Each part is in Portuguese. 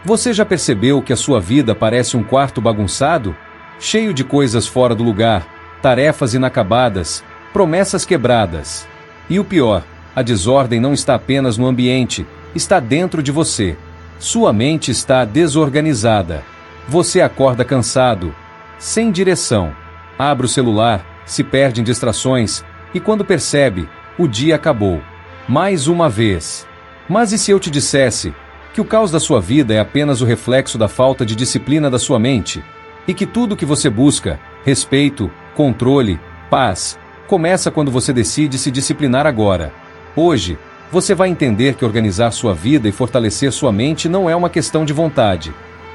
Você já percebeu que a sua vida parece um quarto bagunçado? Cheio de coisas fora do lugar, tarefas inacabadas, promessas quebradas. E o pior, a desordem não está apenas no ambiente, está dentro de você. Sua mente está desorganizada. Você acorda cansado, sem direção. Abre o celular, se perde em distrações, e quando percebe, o dia acabou. Mais uma vez. Mas e se eu te dissesse que o caos da sua vida é apenas o reflexo da falta de disciplina da sua mente? E que tudo que você busca, respeito, controle, paz, começa quando você decide se disciplinar agora. Hoje, você vai entender que organizar sua vida e fortalecer sua mente não é uma questão de vontade.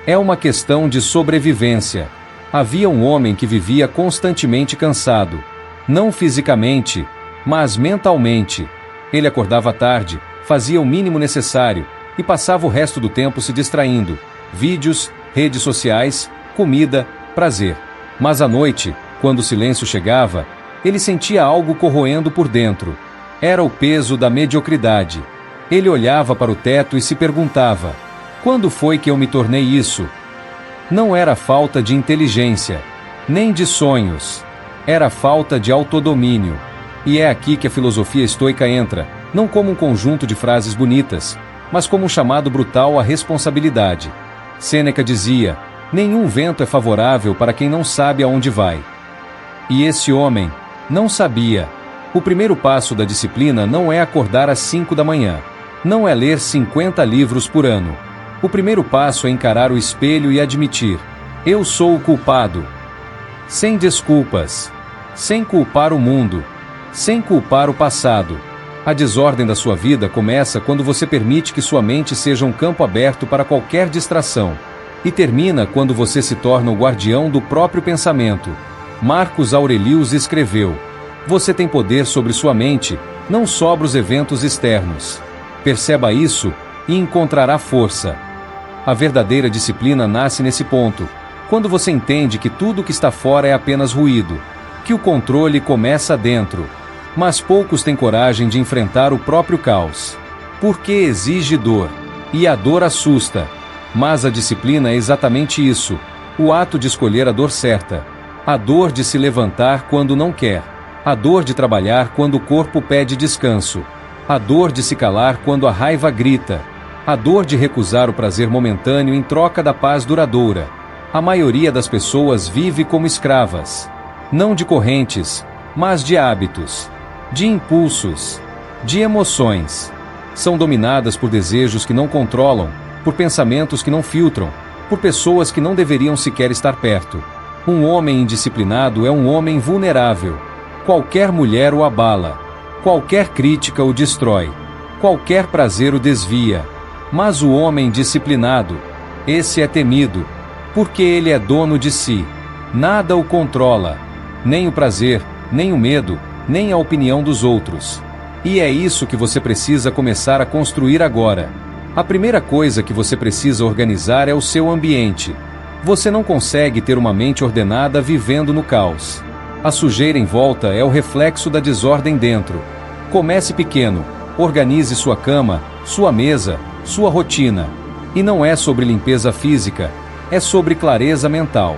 É uma questão de sobrevivência. Havia um homem que vivia constantemente cansado. Não fisicamente, mas mentalmente. Ele acordava tarde, fazia o mínimo necessário e passava o resto do tempo se distraindo. Vídeos, redes sociais, comida, prazer. Mas à noite, quando o silêncio chegava, ele sentia algo corroendo por dentro. Era o peso da mediocridade. Ele olhava para o teto e se perguntava: quando foi que eu me tornei isso? Não era falta de inteligência, nem de sonhos. Era falta de autodomínio. E é aqui que a filosofia estoica entra, não como um conjunto de frases bonitas, mas como um chamado brutal à responsabilidade. Sêneca dizia: nenhum vento é favorável para quem não sabe aonde vai. E esse homem não sabia. O primeiro passo da disciplina não é acordar às 5 da manhã. Não é ler 50 livros por ano. O primeiro passo é encarar o espelho e admitir: eu sou o culpado. Sem desculpas. Sem culpar o mundo. Sem culpar o passado. A desordem da sua vida começa quando você permite que sua mente seja um campo aberto para qualquer distração. E termina quando você se torna o guardião do próprio pensamento. Marcos Aurelius escreveu: você tem poder sobre sua mente, não sobre os eventos externos. Perceba isso e encontrará força. A verdadeira disciplina nasce nesse ponto, quando você entende que tudo que está fora é apenas ruído, que o controle começa dentro. Mas poucos têm coragem de enfrentar o próprio caos. Porque exige dor. E a dor assusta. Mas a disciplina é exatamente isso, o ato de escolher a dor certa. A dor de se levantar quando não quer. A dor de trabalhar quando o corpo pede descanso. A dor de se calar quando a raiva grita. A dor de recusar o prazer momentâneo em troca da paz duradoura. A maioria das pessoas vive como escravas. Não de correntes, mas de hábitos. De impulsos. De emoções. São dominadas por desejos que não controlam, por pensamentos que não filtram, por pessoas que não deveriam sequer estar perto. Um homem indisciplinado é um homem vulnerável. Qualquer mulher o abala. Qualquer crítica o destrói. Qualquer prazer o desvia. Mas o homem disciplinado, esse é temido, porque ele é dono de si. Nada o controla. Nem o prazer, nem o medo, nem a opinião dos outros. E é isso que você precisa começar a construir agora. A primeira coisa que você precisa organizar é o seu ambiente. Você não consegue ter uma mente ordenada vivendo no caos. A sujeira em volta é o reflexo da desordem dentro. Comece pequeno, organize sua cama, sua mesa, sua rotina. E não é sobre limpeza física, é sobre clareza mental.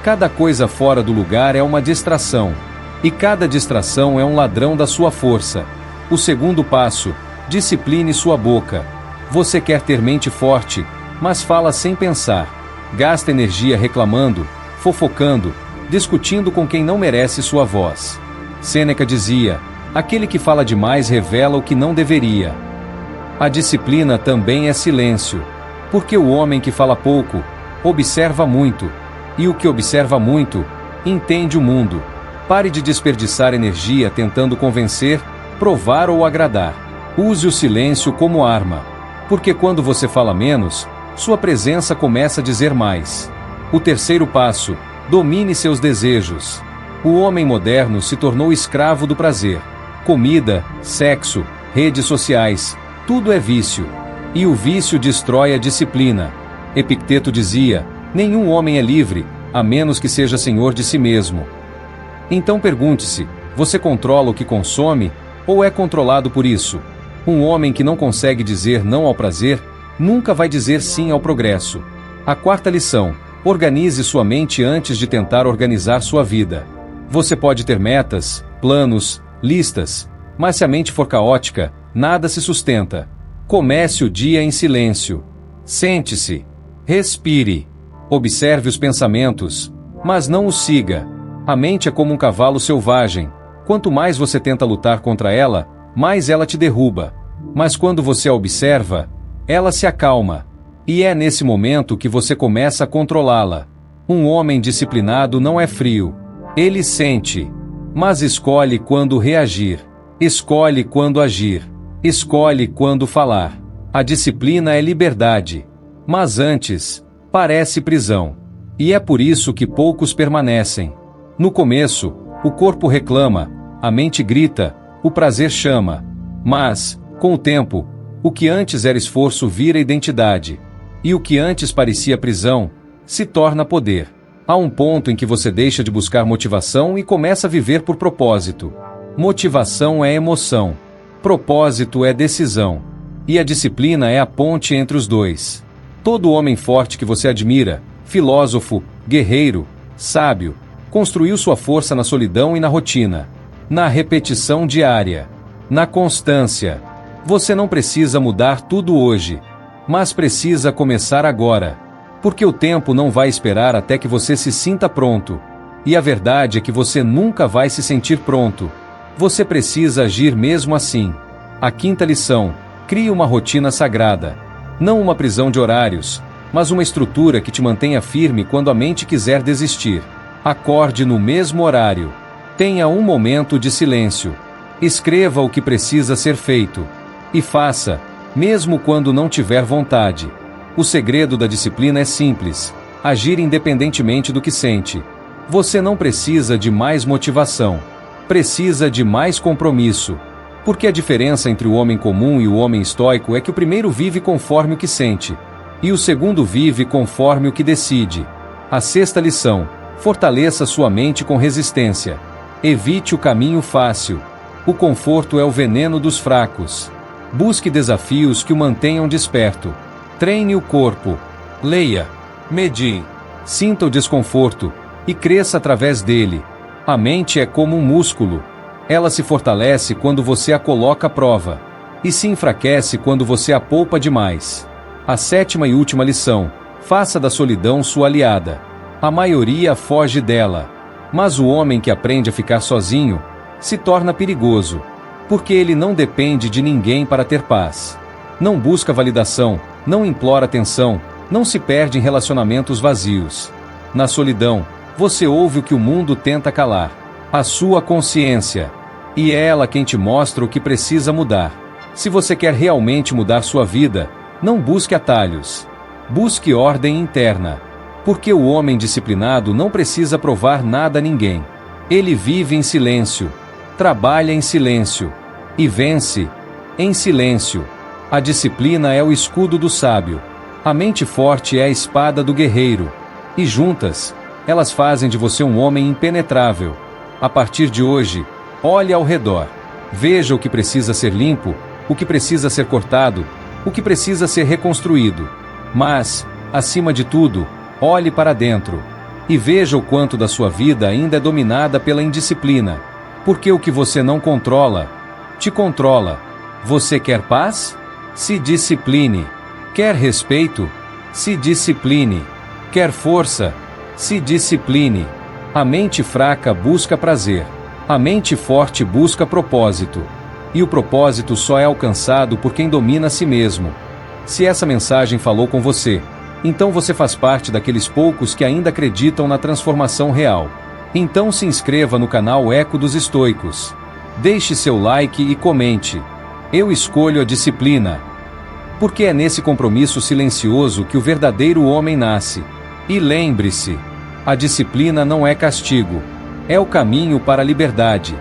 Cada coisa fora do lugar é uma distração. E cada distração é um ladrão da sua força. O segundo passo: discipline sua boca. Você quer ter mente forte, mas fala sem pensar. Gasta energia reclamando, fofocando, discutindo com quem não merece sua voz. Sêneca dizia: aquele que fala demais revela o que não deveria. A disciplina também é silêncio. Porque o homem que fala pouco, observa muito. E o que observa muito, entende o mundo. Pare de desperdiçar energia tentando convencer, provar ou agradar. Use o silêncio como arma. Porque quando você fala menos, sua presença começa a dizer mais. O terceiro passo: domine seus desejos. O homem moderno se tornou escravo do prazer. Comida, sexo, redes sociais, tudo é vício. E o vício destrói a disciplina. Epicteto dizia: nenhum homem é livre, a menos que seja senhor de si mesmo. Então pergunte-se: você controla o que consome, ou é controlado por isso? Um homem que não consegue dizer não ao prazer, Nunca vai dizer sim ao progresso. A quarta lição: organize sua mente antes de tentar organizar sua vida. Você pode ter metas, planos, listas, mas se a mente for caótica, nada se sustenta. Comece o dia em silêncio. Sente-se. Respire. Observe os pensamentos, mas não os siga. A mente é como um cavalo selvagem. Quanto mais você tenta lutar contra ela, mais ela te derruba. Mas quando você a observa, ela se acalma. E é nesse momento que você começa a controlá-la. Um homem disciplinado não é frio. Ele sente, mas escolhe quando reagir. Escolhe quando agir. Escolhe quando falar. A disciplina é liberdade. Mas antes, parece prisão. E é por isso que poucos permanecem. No começo, o corpo reclama, a mente grita, o prazer chama. Mas, com o tempo, o que antes era esforço vira identidade. E o que antes parecia prisão, se torna poder. Há um ponto em que você deixa de buscar motivação e começa a viver por propósito. Motivação é emoção. Propósito é decisão. E a disciplina é a ponte entre os dois. Todo homem forte que você admira, filósofo, guerreiro, sábio, construiu sua força na solidão e na rotina, na repetição diária, na constância. Você não precisa mudar tudo hoje, mas precisa começar agora, porque o tempo não vai esperar até que você se sinta pronto. E a verdade é que você nunca vai se sentir pronto. Você precisa agir mesmo assim. A quinta lição: crie uma rotina sagrada. Não uma prisão de horários, mas uma estrutura que te mantenha firme quando a mente quiser desistir. Acorde no mesmo horário. Tenha um momento de silêncio. Escreva o que precisa ser feito. E faça, mesmo quando não tiver vontade. O segredo da disciplina é simples: agir independentemente do que sente. Você não precisa de mais motivação. Precisa de mais compromisso. Porque a diferença entre o homem comum e o homem estoico é que o primeiro vive conforme o que sente, e o segundo vive conforme o que decide. A sexta lição: fortaleça sua mente com resistência. Evite o caminho fácil. O conforto é o veneno dos fracos. Busque desafios que o mantenham desperto. Treine o corpo. Leia. Medie. Sinta o desconforto e cresça através dele. A mente é como um músculo. Ela se fortalece quando você a coloca à prova, e se enfraquece quando você a poupa demais. A sétima e última lição: faça da solidão sua aliada. A maioria foge dela, mas o homem que aprende a ficar sozinho se torna perigoso, porque ele não depende de ninguém para ter paz. Não busca validação, não implora atenção, não se perde em relacionamentos vazios. Na solidão, você ouve o que o mundo tenta calar: a sua consciência. E é ela quem te mostra o que precisa mudar. Se você quer realmente mudar sua vida, não busque atalhos. Busque ordem interna. Porque o homem disciplinado não precisa provar nada a ninguém. Ele vive em silêncio, trabalha em silêncio e vence em silêncio. A disciplina é o escudo do sábio. A mente forte é a espada do guerreiro. E juntas, elas fazem de você um homem impenetrável. A partir de hoje, olhe ao redor. Veja o que precisa ser limpo, o que precisa ser cortado, o que precisa ser reconstruído. Mas, acima de tudo, olhe para dentro e veja o quanto da sua vida ainda é dominada pela indisciplina. Porque o que você não controla, te controla. Você quer paz? Se discipline. Quer respeito? Se discipline. Quer força? Se discipline. A mente fraca busca prazer. A mente forte busca propósito. E o propósito só é alcançado por quem domina a si mesmo. Se essa mensagem falou com você, então você faz parte daqueles poucos que ainda acreditam na transformação real. Então se inscreva no canal Eco dos Estoicos. Deixe seu like e comente. Eu escolho a disciplina. Porque é nesse compromisso silencioso que o verdadeiro homem nasce. E lembre-se, a disciplina não é castigo. É o caminho para a liberdade.